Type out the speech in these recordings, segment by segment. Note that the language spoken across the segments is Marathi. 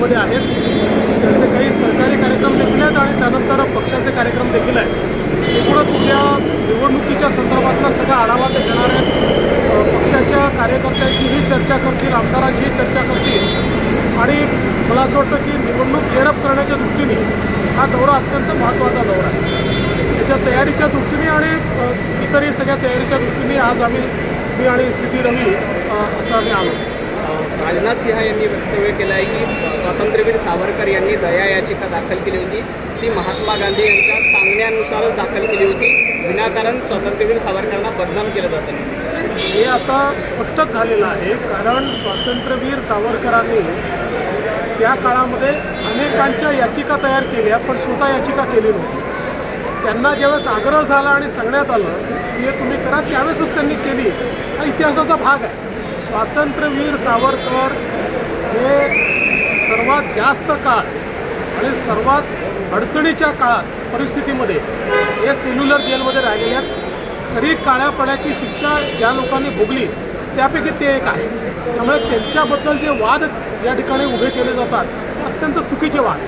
जेलमध्ये आहेत. त्यांचे काही सरकारी कार्यक्रम देखील आहेत आणि त्यानंतर पक्षाचे कार्यक्रम देखील आहेत. एकूणच उद्या निवडणुकीच्या संदर्भातला सगळा आढावा ते घेणार आहेत. पक्षाच्या कार्यकर्त्यांचीही चर्चा करतील, आमदारांचीही चर्चा करतील आणि मला असं वाटतं की निवडणूक येणप करण्याच्या दृष्टीने हा दौरा अत्यंत महत्त्वाचा दौरा आहे. त्याच्या तयारीच्या दृष्टीने आणि इतरही सगळ्या तयारीच्या दृष्टीने आज मी आणि सिटी रवी असं आम्ही आलो. राजनाथ सिंह यांनी वक्तव्य केलं आहे की स्वातंत्र्यवीर सावरकर यांनी दया याचिका दाखल केली होती, ती महात्मा गांधी यांच्या सांगण्यानुसारच दाखल केली होती. विनाकारण स्वातंत्र्यवीर सावरकरांना बदनाम केलं जातं. हे आता स्पष्टच झालेलं आहे, कारण स्वातंत्र्यवीर सावरकरांनी त्या काळामध्ये अनेकांच्या याचिका तयार केल्या, पण स्वतः याचिका केली नव्हती. त्यांना ज्यावेळेस आग्रह झाला आणि सांगण्यात आलं की हे तुम्ही करा, त्यावेळेसच त्यांनी केली. हा इतिहासाचा भाग आहे. स्वातंत्र्यवीर सावरकर हे सर्वात जास्त काळ आणि सर्वात अडचणीच्या काळात परिस्थितीमध्ये हे सेल्युलर जेलमध्ये राहिलेले आहेत. खरी काळ्या पाण्याची शिक्षा ज्या लोकांनी भोगली त्यापैकी ते एक आहे. त्यामुळे त्यांच्याबद्दल जे वाद या ठिकाणी उभे केले जातात अत्यंत चुकीचे वाद.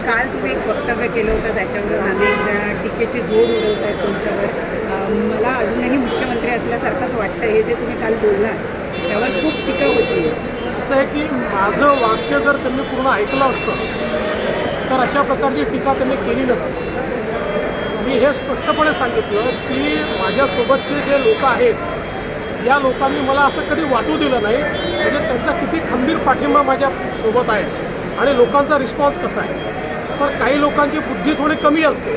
काल तुम्ही एक वक्तव्य केलं होतं, त्याच्यावर अनेक जण टीकेची जोड उडवत आहेत तुमच्यावर. मला अजूनही मुख्यमंत्री असल्यासारखंच वाटतं. हे जे तुम्ही काल बोललात त्यावर खूप टीका होती. असं आहे की माझं वाक्य जर त्यांनी पूर्ण ऐकलं असतं तर अशा प्रकारची टीका त्यांनी केली नसती. मी हे स्पष्टपणे सांगितलं की माझ्यासोबतचे जे लोक आहेत या लोकांनी मला असं कधी वाटू दिलं नाही. म्हणजे त्यांचा किती खंबीर पाठिंबा माझ्यासोबत आहे आणि लोकांचा रिस्पॉन्स कसा आहे. पण काही लोकांची बुद्धी थोडी कमी असते,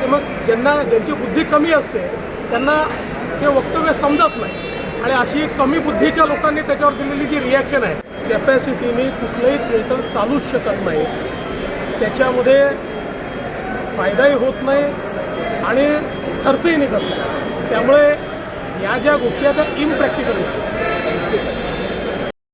ते मग ज्यांची बुद्धी कमी असते त्यांना ते वक्तव्य समजत नाही आणि अशी कमी बुद्धीच्या लोकांनी त्याच्यावर दिलेली जी रिॲक्शन आहे, कॅपॅसिटीने कुठलंही थिएटर चालूच शकत नाही, त्याच्यामध्ये फायदाही होत नाही आणि खर्चही निघत नाही. त्यामुळे या ज्या गोष्टी आहेत त्या इम्प्रॅक्टिकल होतात.